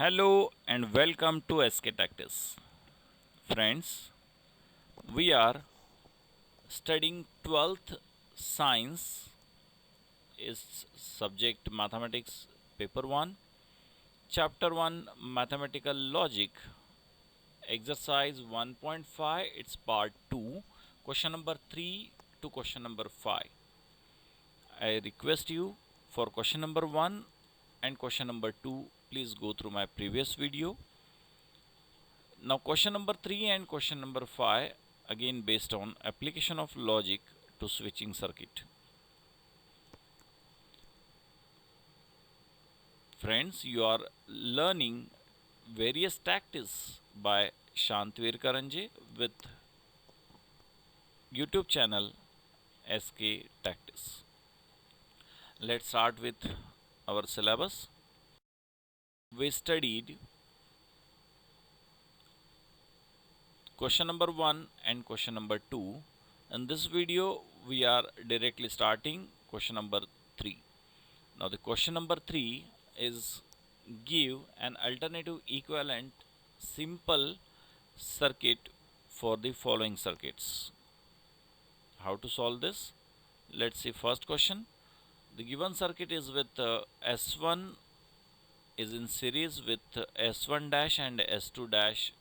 Hello and welcome to SK Tactics. Friends, we are studying 12th science is subject mathematics paper 1 chapter 1 mathematical logic exercise 1.5 it's part 2 question number 3 to question number 5. I request you for question number 1 and question number 2 please go through my previous video. Now question number 3 and question number 5 again based on application of logic to switching circuit. Friends, you are learning various tactics by Shantveer Karanje with YouTube channel SK Tactics. Let's start with our syllabus. We studied question number 1 and question number 2. In this video, we are directly starting question number 3. Now, the question number 3 is give an alternative equivalent simple circuit for the following circuits. How to solve this? Let's see first question. The given circuit is with S1 is in series with S1 dash and S2 dash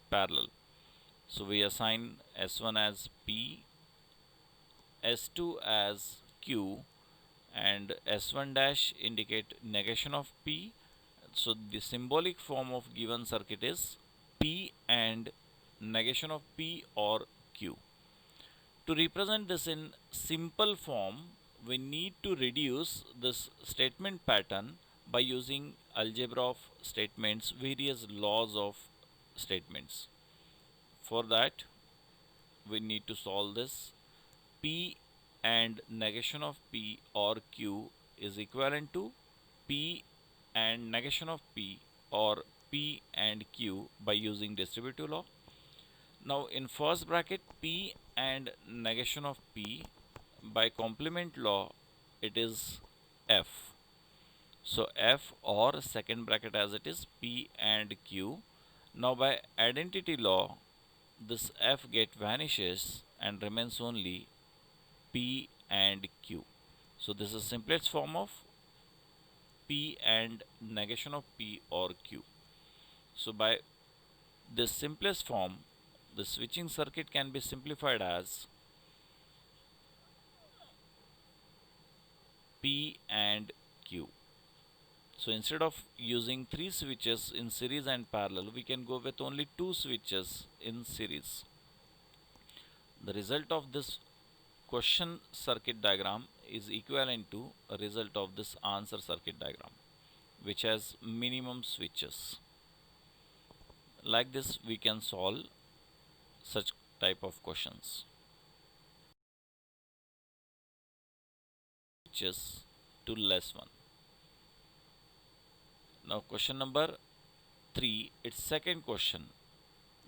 parallel. So we assign S1 as P, S2 as Q, and S1 dash indicate negation of P. So the symbolic form of given circuit is P and negation of P or Q. To represent this in simple form, we need to reduce this statement pattern by using algebra of statements, various laws of statements. For that, we need to solve this. P and negation of P or Q is equivalent to P and negation of P or P and Q by using distributive law. Now in first bracket P and negation of P by complement law it is F. So F or second bracket as it is P and Q. Now by identity law this F get vanishes and remains only P and Q. So this is simplest form of P and negation of P or Q. So by this simplest form, the switching circuit can be simplified as P and Q. So instead of using 3 switches in series and parallel, we can go with only 2 switches in series. The result of this question circuit diagram is equivalent to a result of this answer circuit diagram, which has minimum switches. Like this, we can solve such type of questions. Switches to less one. Now, question number 3, its second question.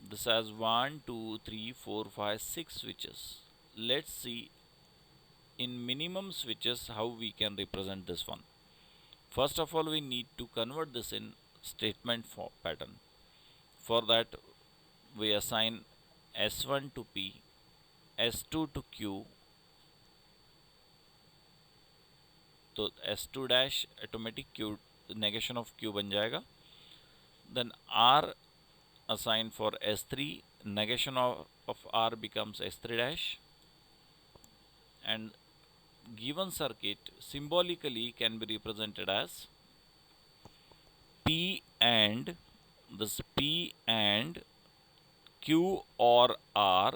This has 1, 2, 3, 4, 5, 6 switches. Let's see in minimum switches how we can represent this one. First of all, we need to convert this in statement pattern. For that, we assign S1 to P, S2 to Q. तो S2 dash automatic Q negation of Q बन जाएगा. Then R assigned for S3, negation of R becomes S3 dash, and given circuit symbolically can be represented as P and this P and Q or R.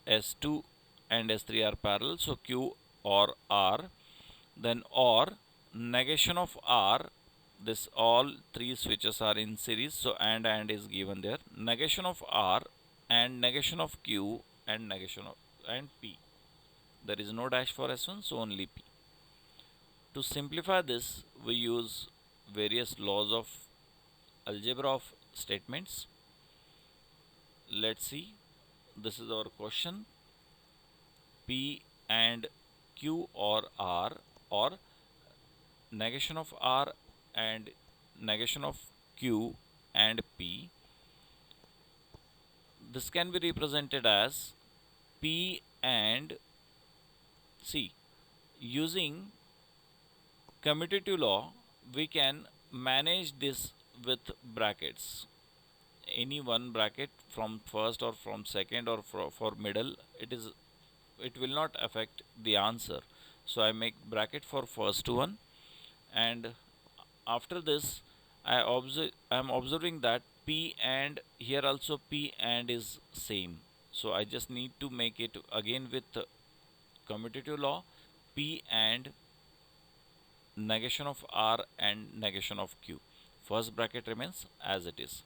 S2 and S3 are parallel, so Q or R, then or negation of R. This all 3 switches are in series, so and is given there. Negation of R and negation of Q and negation of and P. There is no dash for S1, so only P. To simplify this, we use various laws of algebra of statements. Let's see. This is our question. P and Q or R, or negation of R and negation of Q and P, this can be represented as P and C. Using commutative law, we can manage this with brackets. Any one bracket from first or from second or for middle, it will not affect the answer. So I make bracket for first one, and after this I am observing that P and here also P and is same. So I just need to make it again with commutative law, P and negation of R and negation of Q. First bracket remains as it is.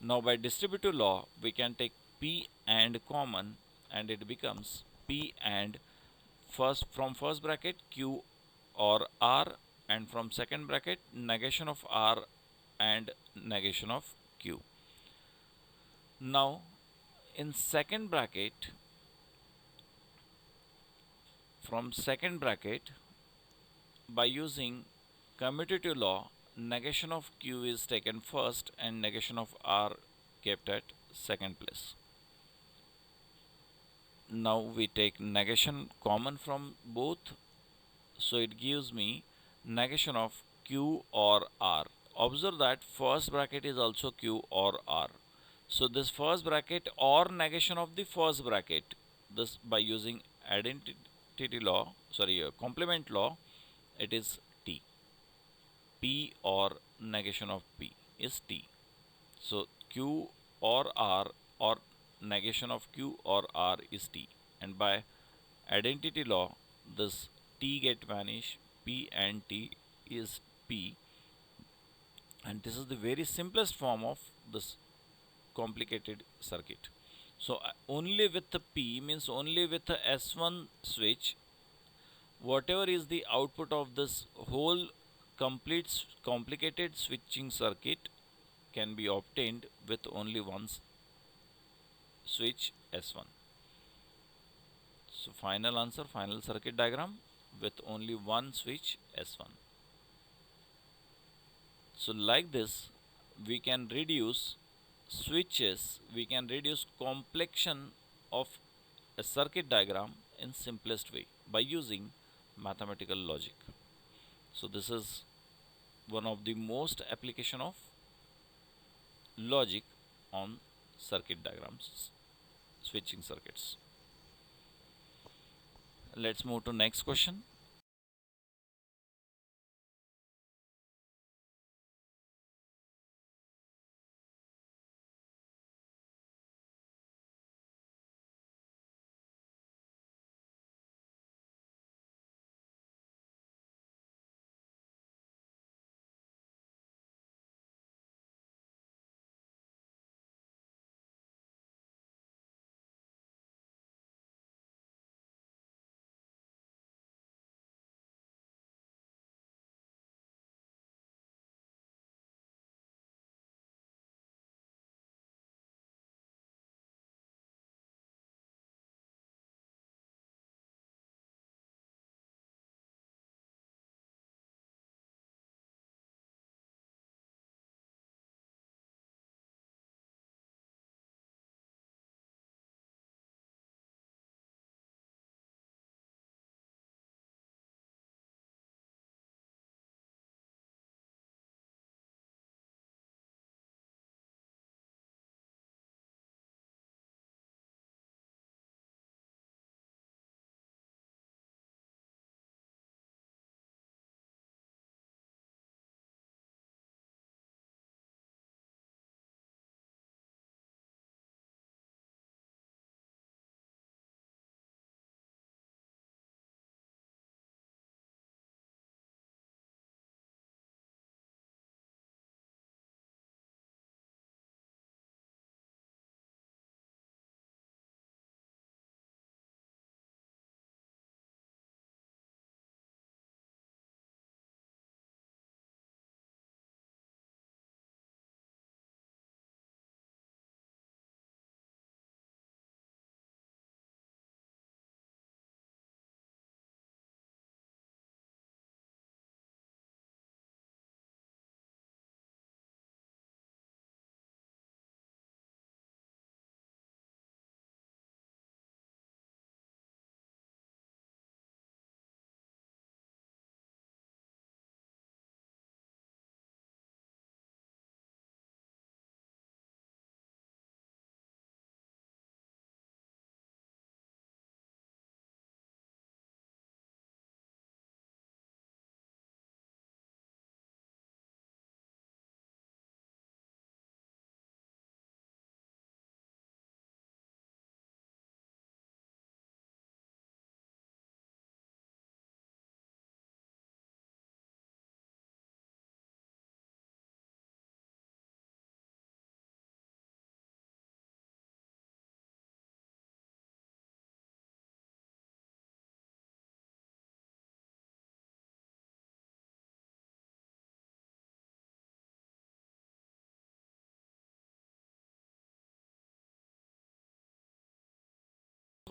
Now by distributive law, we can take P and common, and it becomes P and first bracket Q or R, and from second bracket negation of R and negation of Q. Now in second bracket, from second bracket, by using commutative law, negation of Q is taken first and negation of R kept at second place. Now we take negation common from both, so it gives me negation of Q or R. Observe that first bracket is also Q or R. So this first bracket or negation of the first bracket, this by using identity law, complement law, it is T. P or negation of P is T. So Q or R or negation of Q or R is T, and by identity law this T get vanish, P and T is P, and this is the very simplest form of this complicated circuit. So only with the P means only with the S1 switch, whatever is the output of this whole complete complicated switching circuit can be obtained with only one switch S1. So final answer, final circuit diagram with only one switch S1. So like this, we can reduce switches, we can reduce complexion of a circuit diagram in simplest way by using mathematical logic. So this is one of the most application of logic on circuit diagrams, switching circuits. Let's move to next question.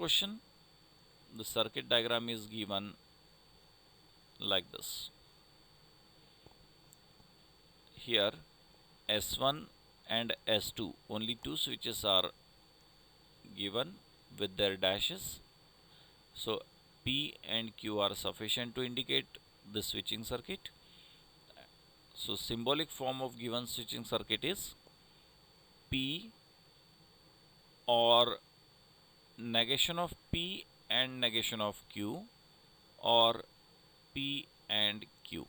question, the circuit diagram is given like this. Here S1 and S2, only two switches are given with their dashes. So P and Q are sufficient to indicate the switching circuit. So symbolic form of given switching circuit is P or negation of P and negation of Q, or P and Q.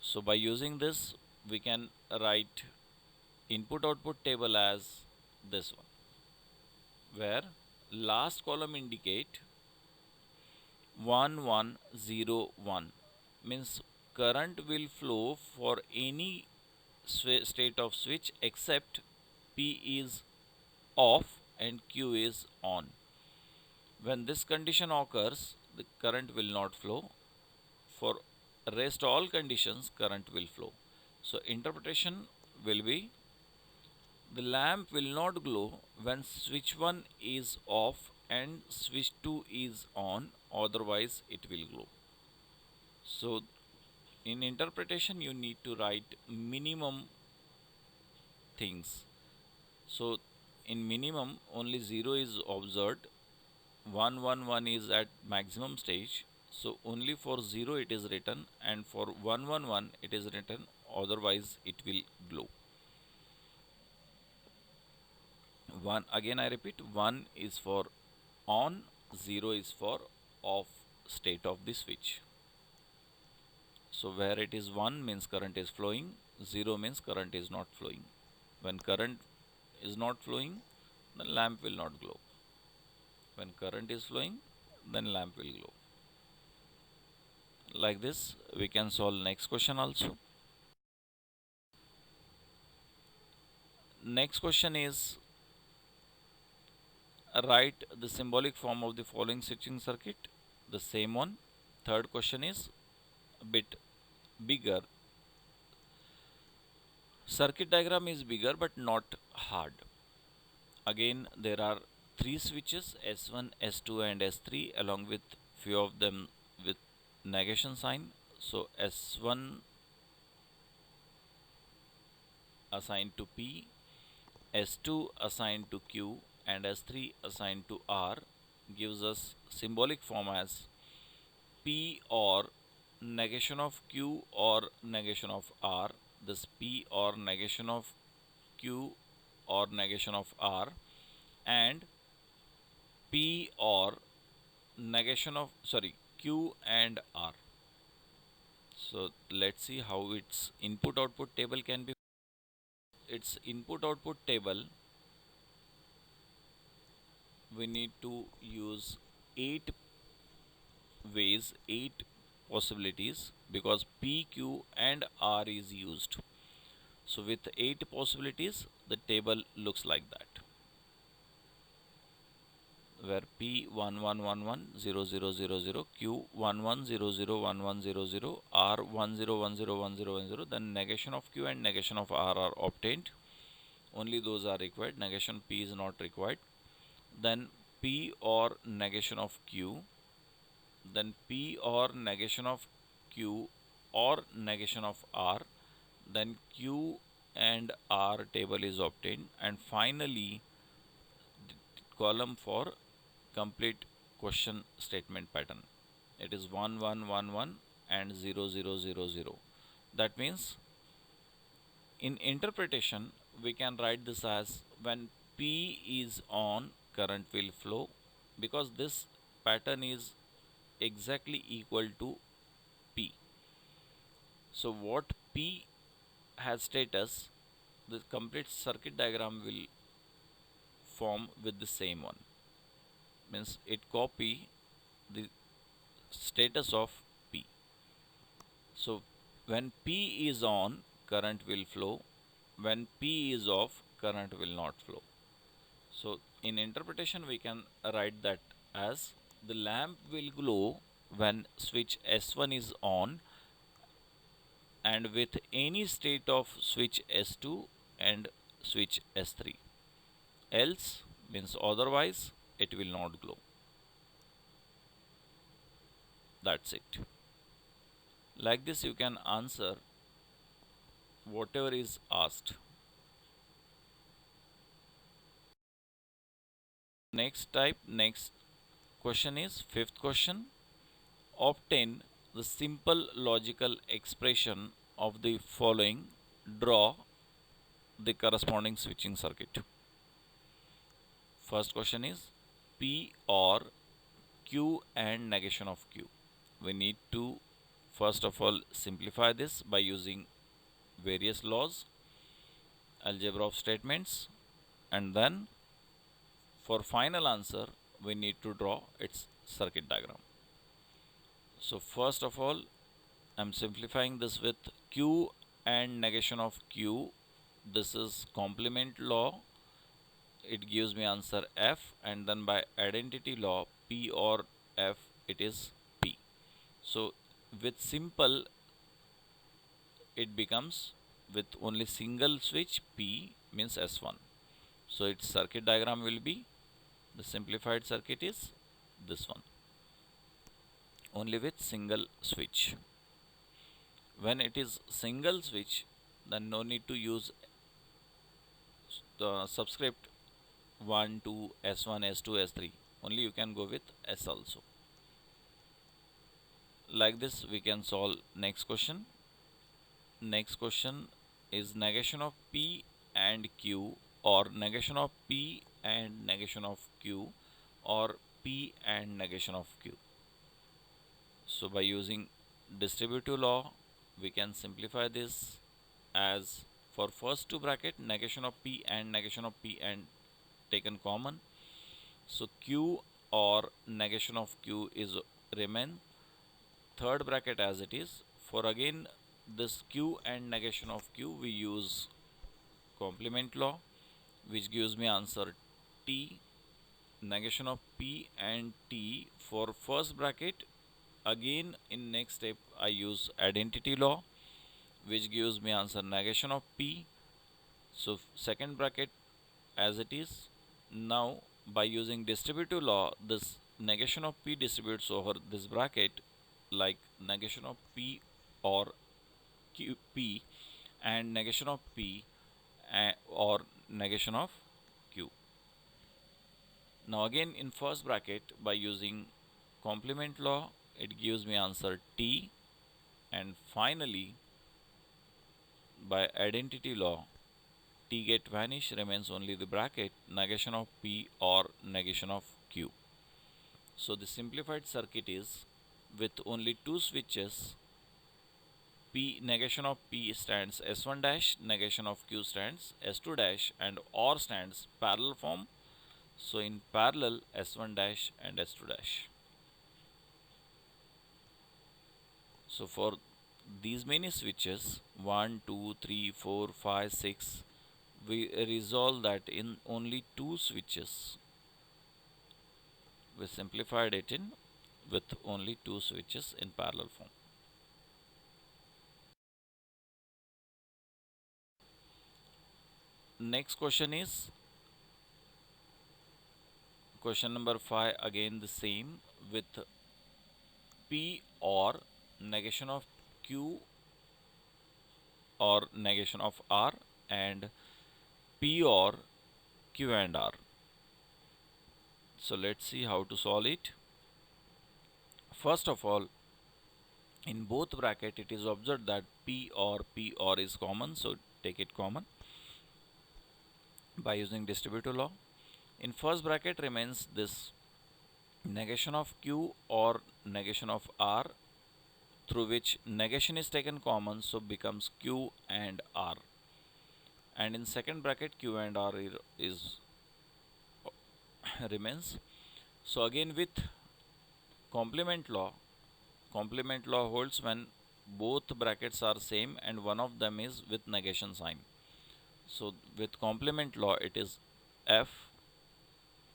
So by using this we can write input output table as this one, where last column indicate 1101, means current will flow for any state of switch except P is off and Q is on. When this condition occurs, the current will not flow. For rest all conditions, current will flow. So interpretation will be, the lamp will not glow when switch 1 is off and switch 2 is on, otherwise it will glow. So in interpretation you need to write minimum things. So in minimum only 0 is observed, 111 is at maximum stage, so only for 0 it is written, and for 111 it is written, otherwise it will glow. One, again I repeat, 1 is for on, 0 is for off state of the switch. So where it is 1 means current is flowing, 0 means current is not flowing. When current is not flowing, the lamp will not glow. When current is flowing, then lamp will glow. Like this we can solve next question also. Next question is, write the symbolic form of the following switching circuit, the same one. Third question is a bit bigger. Circuit diagram is bigger but not hard. Again there are three switches, S1, S2 and S3, along with few of them with negation sign. So S1 assigned to P, S2 assigned to Q and S3 assigned to R gives us symbolic form as P or negation of Q or negation of R. This P or negation of Q or negation of R, and P or negation of Q and R. So let's see how its input output table can be. Its input output table, we need to use 8 ways, 8 possibilities, because P, Q and R is used. So with 8 possibilities the table looks like that, where P 11110000, Q 11001100, R 10101010, then negation of Q and negation of R are obtained. Only those are required. Negation P is not required. Then P or negation of Q, then P or negation of Q or negation of R, then Q and R table is obtained, and finally column for complete question statement pattern. It is 1111 and 0000. That means in interpretation we can write this as, when P is on, current will flow, because this pattern is exactly equal to P. So what P has status, the complete circuit diagram will form with the same one. Means it copy the status of P. So when P is on, current will flow. When P is off, current will not flow. So in interpretation we can write that as, the lamp will glow when switch S1 is on and with any state of switch S2 and switch S3. Else means otherwise it will not glow. That's it. Like this you can answer whatever is asked. Next question is fifth question. Obtain the simple logical expression of the following. Draw the corresponding switching circuit. First question is P or Q and negation of Q. We need to first of all simplify this by using various laws, algebra of statements, and then for final answer we need to draw its circuit diagram. So first of all I'm simplifying this with Q and negation of Q. This is complement law. It gives me answer F, and then by identity law P or F it is P. So with simple it becomes with only single switch P means S1. So its circuit diagram will be, the simplified circuit is this one, only with single switch. When it is single switch, then no need to use the subscript 1, 2, S1, S2, S3. Only you can go with S also. Like this we can solve next question. Next question is negation of P and Q, or negation of P and negation of Q, or P and negation of Q. So by using distributive law we can simplify this as, for first two bracket negation of P and negation of P and taken common. So Q or negation of Q is remain third bracket as it is. For again this Q and negation of Q we use complement law, which gives me answer T. Negation of P and T for first bracket, again in next step I use identity law, which gives me answer negation of P. So second bracket as it is. Now by using distributive law, this negation of P distributes over this bracket, like negation of P or Q, P and negation of P or negation of Q. Now again in first bracket by using complement law it gives me answer T, and finally by identity law T get vanish, remains only the bracket negation of P or negation of Q. So the simplified circuit is with only two switches. P negation of P stands S1 dash, negation of Q stands S2 dash, and OR stands parallel form. So in parallel S1 dash and S2 dash. So for these many switches 1, 2, 3, 4, 5, 6, we resolve that in only two switches. We simplified it in with only two switches in parallel form. Next question is question number 5, again the same, with P or negation of Q or negation of R, and P or Q and R. So let's see how to solve it. First of all, in both bracket it is observed that P or is common, so take it common by using distributive law. In first bracket remains this negation of Q or negation of R, through which negation is taken common, so becomes Q and R. And in second bracket Q and R is remains. So again with complement law holds when both brackets are same and one of them is with negation sign. So with complement law it is F.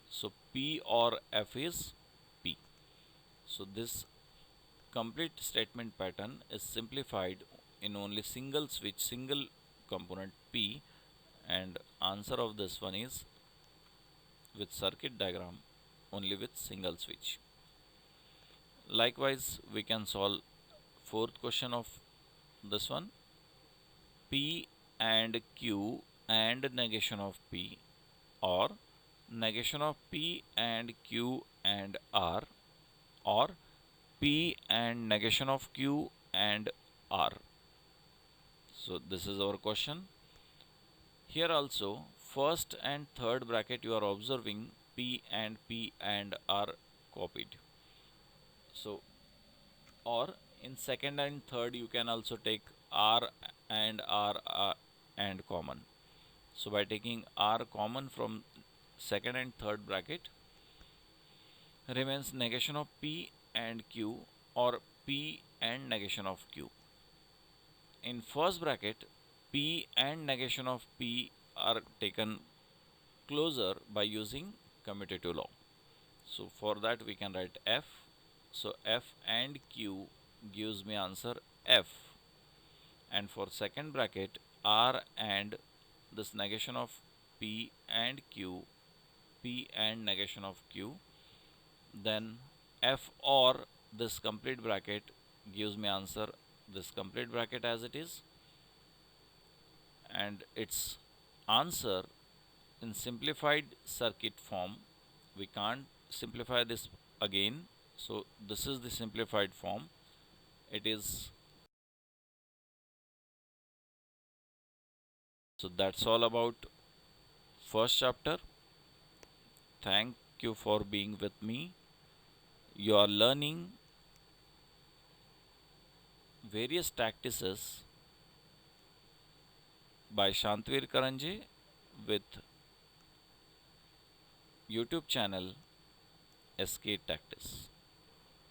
So P or F is P. So this complete statement pattern is simplified in only single switch, single component P, and answer of this one is with circuit diagram only with single switch. Likewise, we can solve fourth question of this one. P and Q and negation of P, or negation of P and Q and R, or P and negation of Q and R. So this is our question. Here also, first and third bracket you are observing P and R copied. So, or in second and third you can also take R and R and common. So by taking R common from second and third bracket, remains negation of P and Q, or P and negation of Q. In first bracket, P and negation of P are taken closer by using commutative law. So for that we can write F. So F and Q gives me answer F. And for second bracket, R and this negation of P and Q, P and negation of Q, then F or this complete bracket gives me answer this complete bracket as it is, and its answer in simplified circuit form. We can't simplify this again, so this is the simplified form. It is. So that's all about first chapter. Thank you for being with me. You are learning various tactices by Shantveer Karanje with YouTube channel SK Tactics.